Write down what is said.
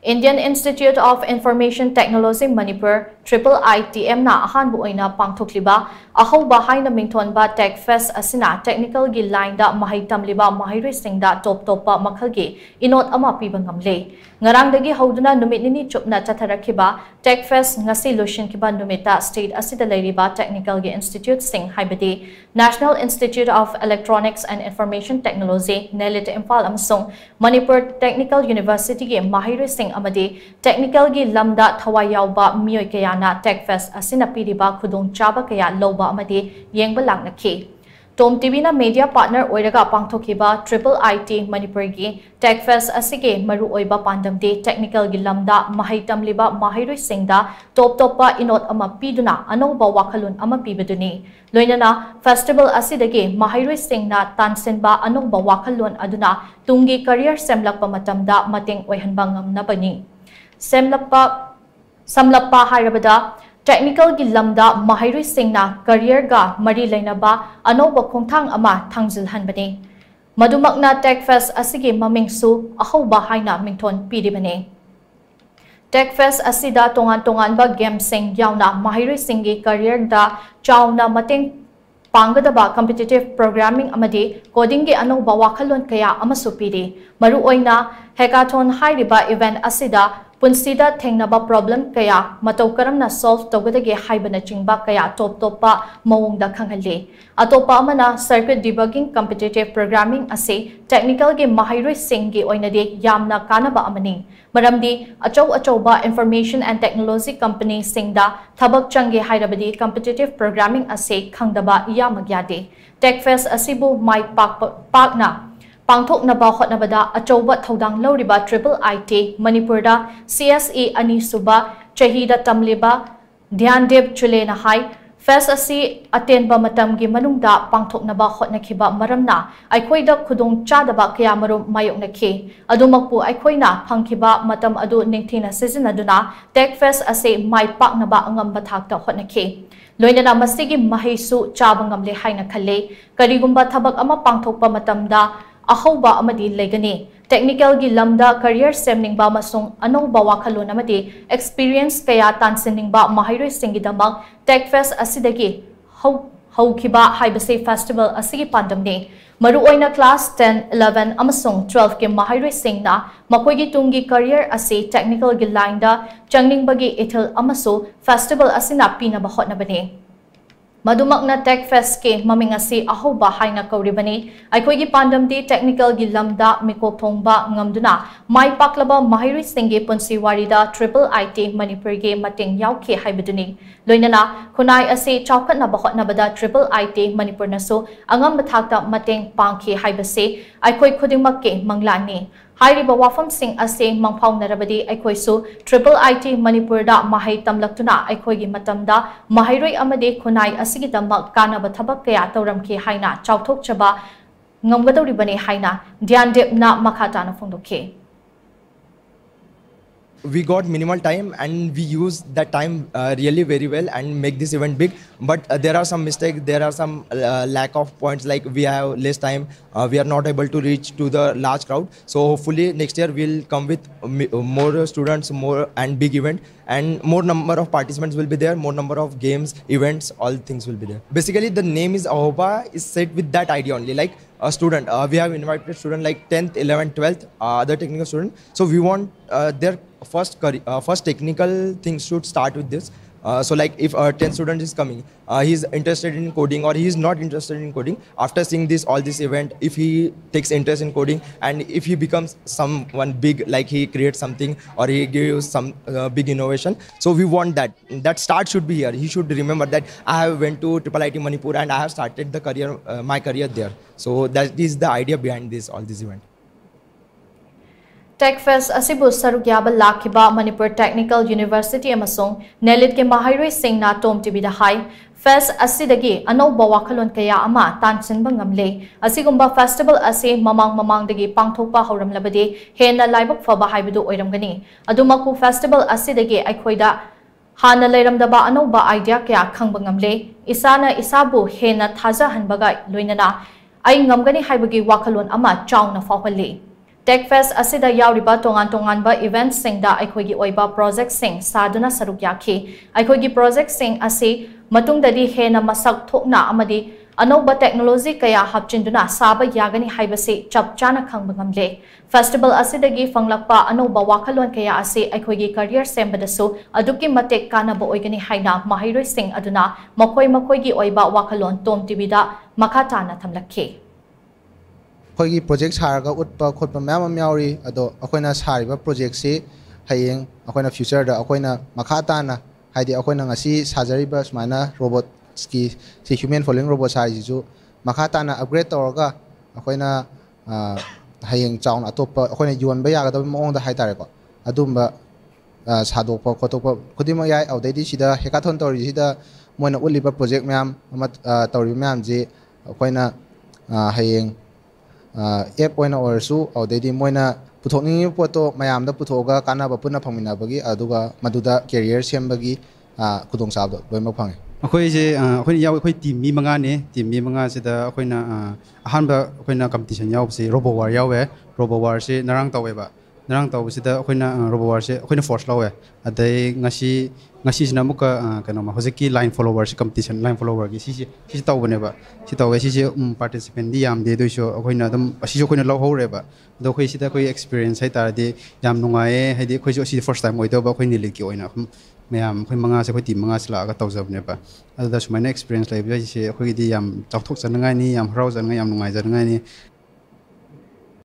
Indian Institute of Information Technology Manipur Iiitm na ahanba oina pangthokliba Ahouba Haina Mingthonba Tech Fest Asina technical gi line da mahei tamliba Maheiroisingda Top-Toppa makhal gi Inot ama piba ngamle ngarang dagi hoduna numit nini chupna chatharakiba Tech Fest ngasi lotion kiba numita state asida leiriba technical gi institute sing haibadi National Institute of Electronics and Information Technology Nelit Impal amsong Manipur Technical University gi Maheiroising amadi technical gi lamda thawai yawba mioi kaya na Tech Fest Asina Piriba khudong chaba kaya loba amadi yengba laknaki TOMTV na media partner oiraga Pangthokpa Iiitm Manipur gi Tech Fest asige maru oiba pandam de technical gi lamda mahei tamliba Maheiroisingda Top-Toppa Inot ama piduna Ahouba wakhalun ama pibaduni loinana festival asidagi Maheiroisingna tansinba Ahouba wakhalun aduna tungi career semlakpa matamda mating oihanba ngamnabani samlappa hairabada technical gi lamda Maheiroisingna career ga mari lainaba Ahouba khongthang ama thangjilhanbani madumakna Tech Fest asigi mamingsu Ahouba Haina Mingthon piribani Tech Fest asida tongan ba game sing yauna Maheiroisinggi career da chauna mating panggadaba competitive programming amadi coding gi Ahouba wakhalon kaya amasu piri maru oina hackathon hairiba event asida punsida thengnaba problem kaya matau karamna solve tawgadagi haibana chingba kaya Top-Toppa mawongda khanghalli atopa amana circuit debugging competitive programming ase technical gi Maheiroisinggi oinadi yamna kanaba amani maramdi achauba information and technology company singda thabak changi hairabadi competitive programming ase khangdaba yamagyade Tech Fest asibu mai pakna Pangthokpa hotnabada achauba thodang loriba Iiitm Manipur da CSE ani suba chahida tamliba dhyandev chulena hai Fest asi atenba matamgi manungda Pangthokpa hotnakhiba maramna aikhoida khudong chadaba kaya marum mayoknakhi adumakpu aikhoina phangkhiba matam adu ningthina sizinaduna Tech Fest ase mai paknaba angamba thakta hotnakhi loinana masigi maheisu chaba ngamle haina khalle karigumba thabak ama pangthokpa matamda Ahouba amadi legani technical gi lamda career semningba masung Ahouba wakhalon amadi experience kaya tansiningba Maheiroisinggi damak Tech Fest asidagi haukiba haibase festival asigi pandamni maru oina class 10 11 amasung 12 ke Maheiroisingna makoigi tungi career ase technical gi line da changningbagi ethel amaso festival asina pinaba hotnabani Madumakna Tech Fest ke maming asi Ahouba haina kauribani aikhoigi pandamdi technical gi lamda mikokthongba ngamduna mai paklaba Maheiroisinggi punsiwarida Iiitm Manipur ge mating yaukhe haibaduni loinana khunai ase chaukatna bahotnabada Iiitm Manipur naso angam bathakta mating pangkhe haibase aikhoi khudingmak ke manglani Hairiba wafam sing ase mangphaw narabadi aikhoisu Iiitm Manipur da mahei tamlaktuna aikhoigi matamda maheiroi amade khunai asigi damak kanaba thabak kaya tawramki haina chauthokchaba ngamgadoribani haina dhyandev na makhatana phongdokhe We got minimal time and we use that time really very well and make this event big, but there are some mistakes, there are some lack of points, like we have less time, we are not able to reach to the large crowd. So hopefully next year we'll come with more students, more and big event, and more number of participants will be there, more number of games, events, all things will be there. Basically the name is Ahouba is set with that idea only, like a student, we have invited student like 10th, 11th, 12th, other technical student. So we want their first technical things should start with this. So like if a 10th student is coming, he's interested in coding or he is not interested in coding, after seeing all this event, if he takes interest in coding and if he becomes someone big, like he creates something or he gives some big innovation, so we want that start should be here. He should remember that I have went to Iiitm Manipur and I have started the career, my career there. So that is the idea behind all this event. Tech Fest asibu sarugyaba lakhiba Manipur Technical University amasung Nelit ke Maheiroisingna TOMTV da hai Fest asidagi Ahouba wakhalon kaya ama tansinba ngamle asigumba festival ase mamangdagi Pangthokpa horamlabadi hena laibak faba haibadu oiramgani adumaku festival asidagi aikhoida hana leiramdaba Ahouba idea kaya khangba ngamle isana isabu hena thaja hanbaga loinana ai ngamgani haibagi wakhalon ama chauna fawhalli TechFest asida yauriba tongan-tonganba events singda aikhoigi oiba project sing saduna saruk yakhi aikhoigi project sing asi matungdadi hena masak thokna amadi anauba technology kaya hapchinduna saba yagani haibasi chapchana khangba ngamle festival asidagi fanglakpa anauba wakhalon kaya asi aikhoigi career sembadasu aduki matek kanaba oigani haina maheiroi sing aduna makhoigi oiba wakhalon TOMTV da makhatana thamlakhi ꯑꯩꯈꯣꯏꯒꯤ project ꯁꯥꯔꯒ ꯎꯠꯄ ꯈꯣꯠꯄ ꯃꯌꯥꯝ ꯑꯃ ꯌꯥꯎꯔꯤ ꯑꯗꯣ ꯑꯩꯈꯣꯏꯅ ꯁꯥꯔꯤꯕ ꯄ꯭ꯔꯣꯖꯦꯛꯁꯤ ꯍꯌꯦꯡ ꯑꯩꯈꯣꯏꯅ ꯐ꯭ꯌꯨꯆꯔꯗ ꯑꯩꯈꯣꯏꯅ ꯃꯈꯥ ꯇꯥꯅ ꯍꯥꯏꯗꯤ ꯑꯩꯈꯣꯏꯅ ꯉꯁꯤ ꯁꯥꯖꯔꯤꯕ ꯁꯨꯃꯥꯏꯅ ꯔꯣꯕꯣꯠꯁꯀꯤ ꯁꯤ ꯍ꯭ꯌꯨꯃꯦꯟ ꯐꯣꯂꯣꯋꯤꯡ ꯔꯣꯕꯣꯠ ꯁꯥꯔꯤꯁꯤꯁꯨ ꯃꯈꯥ ꯇꯥꯅ ꯑꯞꯒ꯭ꯔꯦꯗ ꯇꯧꯔꯒ ꯑꯩꯈꯣꯏꯅ ꯍꯌꯦꯡ ꯆꯥꯎꯅ ꯑꯇꯣꯞꯄ ꯑꯩꯈꯣꯏꯅ ꯌꯣꯟꯕ ꯌꯥꯒꯗꯕ ꯃꯑꯣꯡꯗ ꯍꯥꯏꯇꯥꯔꯦꯀꯣ ꯑꯗꯨꯝꯕ ꯁꯥꯗꯣꯛꯄ ꯈꯣꯠꯇꯣꯛꯄ ꯈꯨꯗꯤꯡꯃꯛ ꯌꯥꯏ ꯑꯗꯨꯗꯩꯗꯤ ꯁꯤꯗ ꯍꯦꯀꯥꯊꯣꯟ ꯇꯧꯔꯤꯁꯤꯗ ꯃꯣꯏꯅ ꯎꯠꯂꯤꯕ ꯄ꯭ꯔꯣꯖꯦꯛ ꯃꯌꯥꯝ ꯑꯃ ꯇꯧꯔꯤꯕ ꯃꯌꯥꯝꯁꯤ ꯑꯩꯈꯣꯏꯅ ꯍꯌꯦꯡ app oina orsu audedi moina puthokningi poto mayamda puthoga kanaba punna phangminabagi aduga maduda career sembagi khudong sabdo loima phangi akhoi je akhoi yaw akhoi team mi manga ne team mi manga sida akhoina ahanba akhoina competition yaw se robo war yawe robo war se narang taweba narang taw sida akhoina robo war se akhoina force lawe adai ngasi sina muka kano ma hojiki line followers competition line follower gi si tawbane ba si tawwe si participant di yam de doiso akhoina dum asi akhoina law hore ba do khoi sida khoi experience hai tar de yam nungae haidi khoi jo si first time oido ba khoi nili ki oina mayam khoi manga se khoi team manga sila ga tawjabne ba ada sumaina experience lai bi se khoi di yam chawthok chanangai ni yam harau jangai yam nungai jangai ni